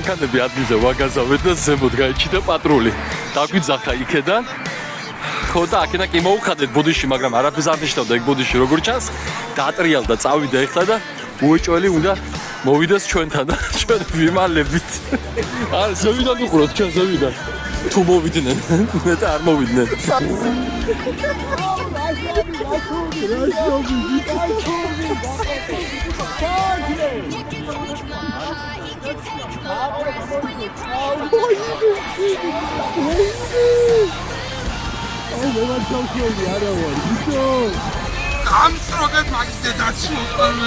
მანქანები ადგილზე ვაგაზავეთ და ზემოთ გაიჩიტა პატრული. დაგვიძახა იქედან. ხო და აქედან კი მოუხადეთ ბუდიში, მაგრამ არაფერს არ ნიშნავდა ეგ ბუდიში როგორ ჩანს. დაატრიალდა, წავიდა ეხლა და უეჭველი უნდა მოვიდეს ჩვენთან და ჩვენ ვიმალებით. არა, ზევიდან უყუროთ, ჩვენ ზევიდან. თუ მოვიდნენ, მე და არ მოვიდნენ. ამსროგეთ მაგის დედაცი უყურე.